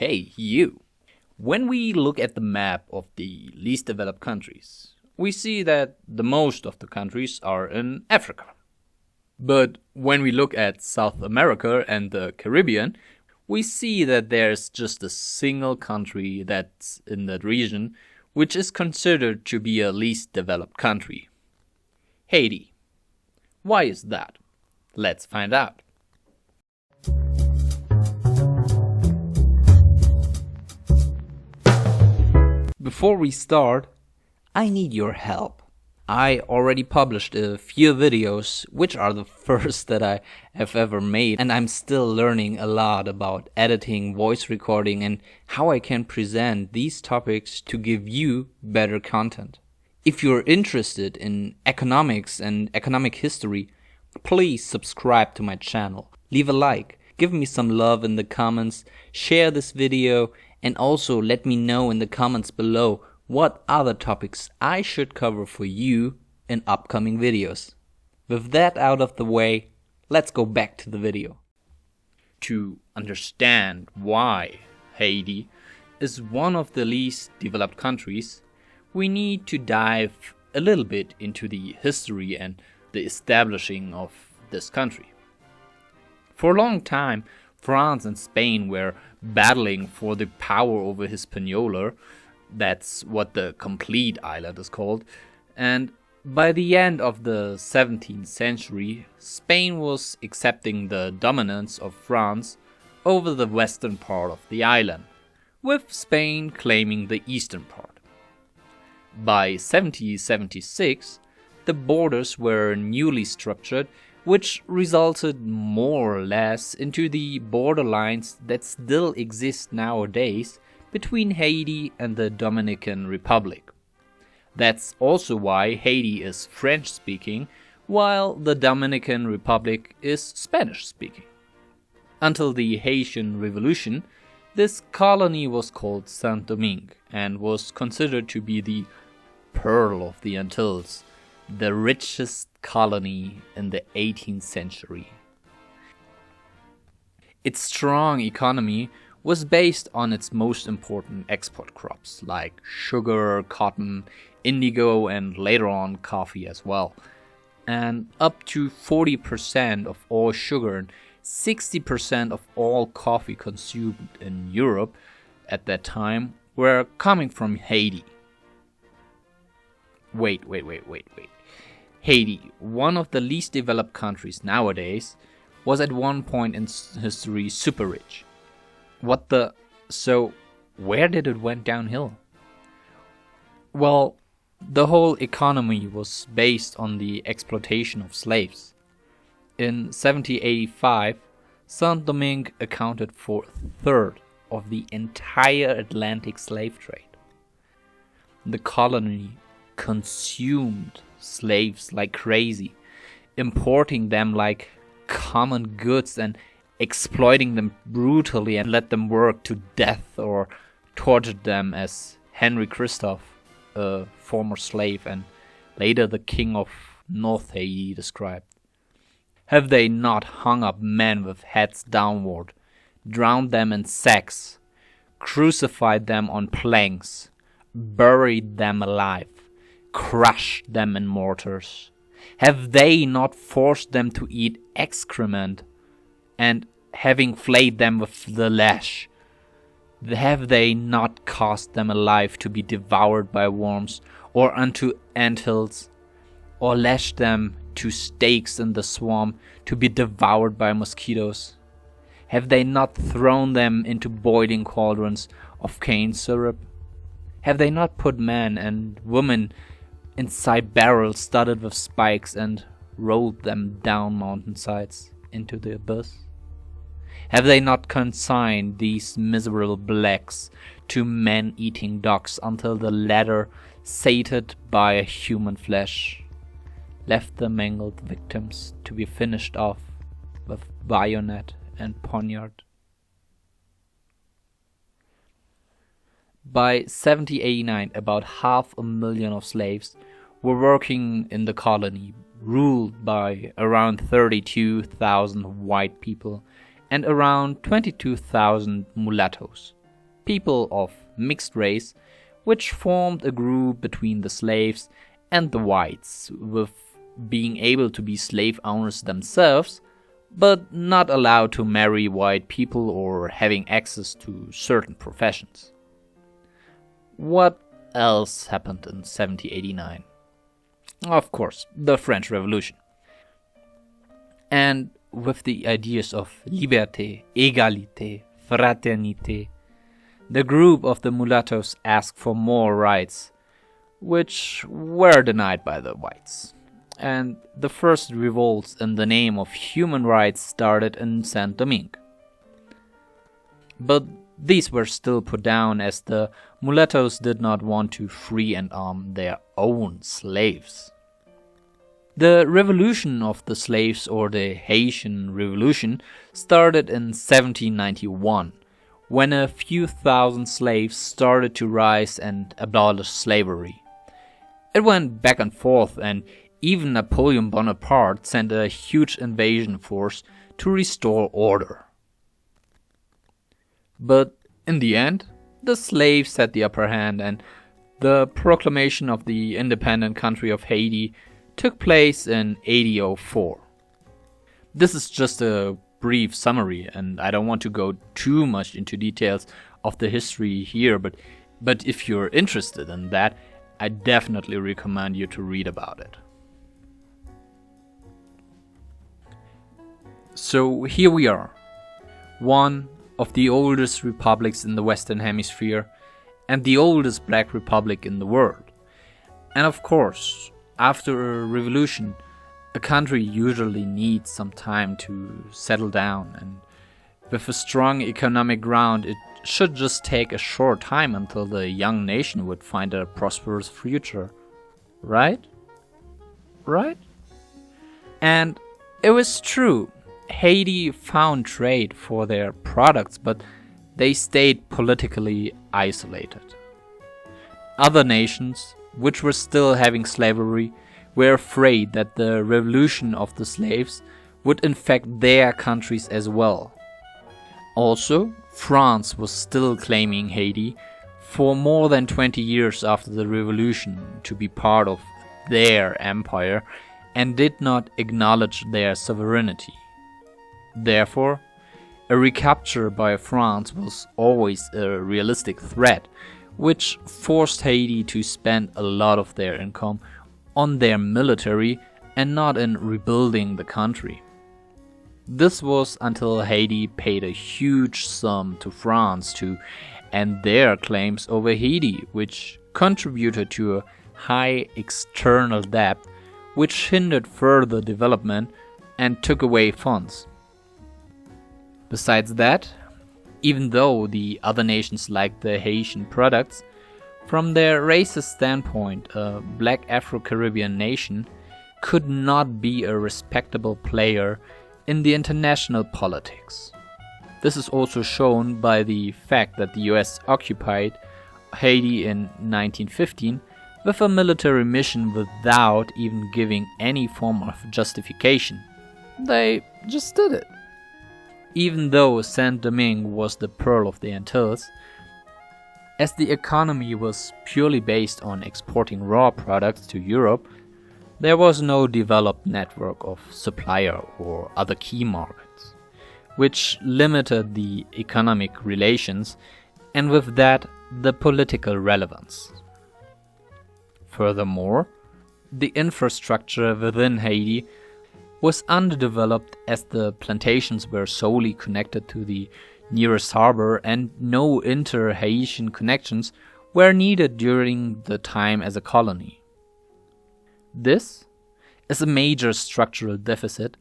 Hey, you! When we look at the map of the least developed countries, we see that the most of the countries are in Africa. But when we look at South America and the Caribbean, we see that there's just a single country that's in that region which is considered to be a least developed country. Haiti. Why is that? Let's find out. Before we start, I need your help. I already published a few videos, which are the first that I have ever made, and I'm still learning a lot about editing, voice recording, and how I can present these topics to give you better content. If you're interested in economics and economic history, please subscribe to my channel, leave a like, give me some love in the comments, share this video, and also let me know in the comments below what other topics I should cover for you in upcoming videos. With that out of the way, let's go back to the video. To understand why Haiti is one of the least developed countries, we need to dive a little bit into the history and the establishing of this country. For a long time, France and Spain were battling for the power over Hispaniola. That's what the complete island is called. And by the end of the 17th century, Spain was accepting the dominance of France over the western part of the island, with Spain claiming the eastern part. By 1776, the borders were newly structured, which resulted more or less into the borderlines that still exist nowadays between Haiti and the Dominican Republic. That's also why Haiti is French-speaking, while the Dominican Republic is Spanish-speaking. Until the Haitian Revolution, this colony was called Saint-Domingue and was considered to be the Pearl of the Antilles, the richest colony in the 18th century. Its strong economy was based on its most important export crops like sugar, cotton, indigo, and later on coffee as well. And up to 40% of all sugar and 60% of all coffee consumed in Europe at that time were coming from Haiti. Wait. Haiti, one of the least developed countries nowadays, was at one point in history super rich. So where did it went downhill? Well, the whole economy was based on the exploitation of slaves. In 1785, Saint-Domingue accounted for a third of the entire Atlantic slave trade. The colony consumed slaves like crazy, importing them like common goods and exploiting them brutally and let them work to death or tortured them, as Henry Christophe, a former slave and later the king of North Haiti, described. Have they not hung up men with heads downward, drowned them in sacks, crucified them on planks, buried them alive, crushed them in mortars? Have they not forced them to eat excrement, and having flayed them with the lash, have they not caused them alive to be devoured by worms, or unto anthills, or lashed them to stakes in the swamp to be devoured by mosquitoes? Have they not thrown them into boiling cauldrons of cane syrup? Have they not put men and women inside barrels studded with spikes and rolled them down mountainsides into the abyss? Have they not consigned these miserable blacks to man-eating dogs until the latter, sated by human flesh, left the mangled victims to be finished off with bayonet and poniard? By 1789, about 500,000 of slaves were working in the colony, ruled by around 32,000 white people and around 22,000 mulattoes. people of mixed race, which formed a group between the slaves and the whites, with being able to be slave owners themselves, but not allowed to marry white people or having access to certain professions. What else happened in 1789? Of course, the French Revolution. And with the ideas of liberté, égalité, fraternité, the group of the mulattoes asked for more rights, which were denied by the whites. And the first revolts in the name of human rights started in Saint-Domingue. But these were still put down as the mulattoes did not want to free and arm their own slaves. The revolution of the slaves, or the Haitian Revolution, started in 1791, when a few thousand slaves started to rise and abolish slavery. It went back and forth, and even Napoleon Bonaparte sent a huge invasion force to restore order. But in the end, the slaves had the upper hand, and the proclamation of the independent country of Haiti took place in 1804. This is just a brief summary, and I don't want to go too much into details of the history here, but if you're interested in that, I definitely recommend you to read about it. So here we are, one of the oldest republics in the Western Hemisphere and the oldest black republic in the world. And of course, after a revolution, a country usually needs some time to settle down, and with a strong economic ground, it should just take a short time until the young nation would find a prosperous future. Right? Right? And it was true. Haiti found trade for their products, but they stayed politically isolated. Other nations, which were still having slavery, were afraid that the revolution of the slaves would infect their countries as well. Also, France was still claiming Haiti for more than 20 years after the revolution to be part of their empire and did not acknowledge their sovereignty. Therefore, a recapture by France was always a realistic threat, which forced Haiti to spend a lot of their income on their military and not in rebuilding the country. This was until Haiti paid a huge sum to France to end their claims over Haiti, which contributed to a high external debt, which hindered further development and took away funds. Besides that, even though the other nations liked the Haitian products, from their racist standpoint, a black Afro-Caribbean nation could not be a respectable player in the international politics. This is also shown by the fact that the US occupied Haiti in 1915 with a military mission without even giving any form of justification. They just did it. Even though Saint-Domingue was the pearl of the Antilles, as the economy was purely based on exporting raw products to Europe, there was no developed network of supplier or other key markets, which limited the economic relations and with that the political relevance. Furthermore, the infrastructure within Haiti was underdeveloped as the plantations were solely connected to the nearest harbor and no inter-Haitian connections were needed during the time as a colony. This is a major structural deficit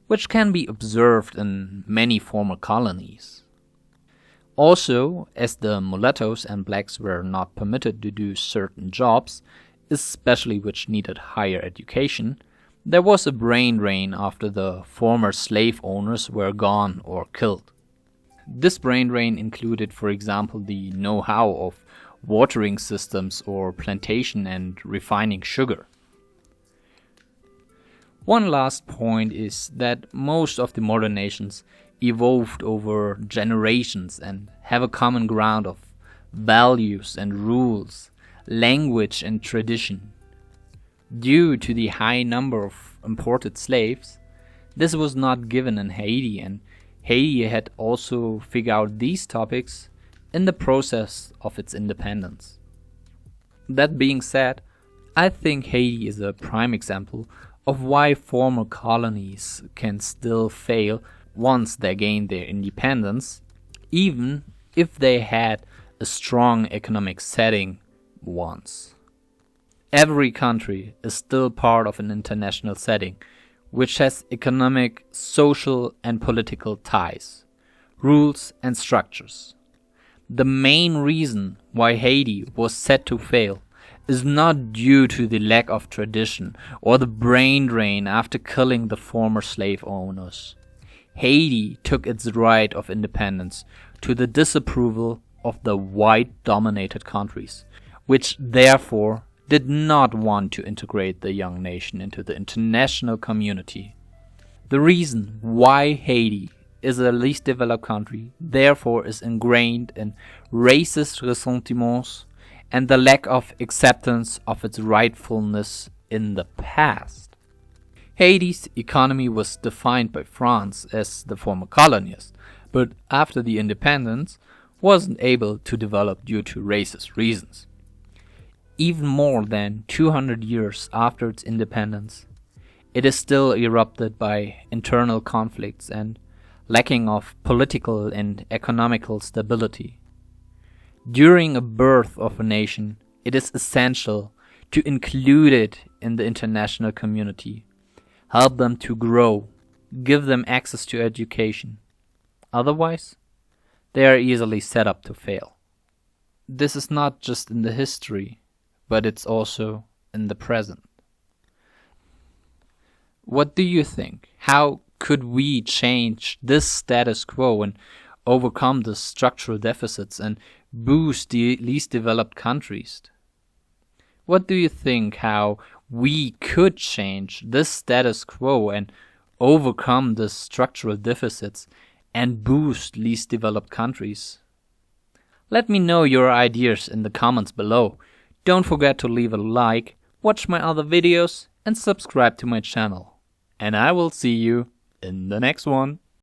which can be observed in many former colonies. Also, as the mulattoes and blacks were not permitted to do certain jobs, especially which needed higher education, there was a brain drain after the former slave owners were gone or killed. This brain drain included, for example, the know-how of watering systems or plantation and refining sugar. One last point is that most of the modern nations evolved over generations and have a common ground of values and rules, language and tradition. Due to the high number of imported slaves, this was not given in Haiti, and Haiti had also figured out these topics in the process of its independence. That being said, I think Haiti is a prime example of why former colonies can still fail once they gain their independence, even if they had a strong economic setting once. Every country is still part of an international setting, which has economic, social, and political ties, rules, and structures. The main reason why Haiti was set to fail is not due to the lack of tradition or the brain drain after killing the former slave owners. Haiti took its right of independence to the disapproval of the white-dominated countries, which therefore did not want to integrate the young nation into the international community. The reason why Haiti is the least developed country, therefore, is ingrained in racist ressentiments and the lack of acceptance of its rightfulness in the past. Haiti's economy was defined by France as the former colonies, but after the independence wasn't able to develop due to racist reasons. Even more than 200 years after its independence, it is still erupted by internal conflicts and lacking of political and economical stability. During a birth of a nation, it is essential to include it in the international community, help them to grow, give them access to education. Otherwise, they are easily set up to fail. This is not just in the history, but it's also in the present. What do you think? How could we change this status quo and overcome the structural deficits and boost the least developed countries? What do you think how we could change this status quo and overcome the structural deficits and boost least developed countries? Let me know your ideas in the comments below. Don't forget to leave a like, watch my other videos, and subscribe to my channel. And I will see you in the next one.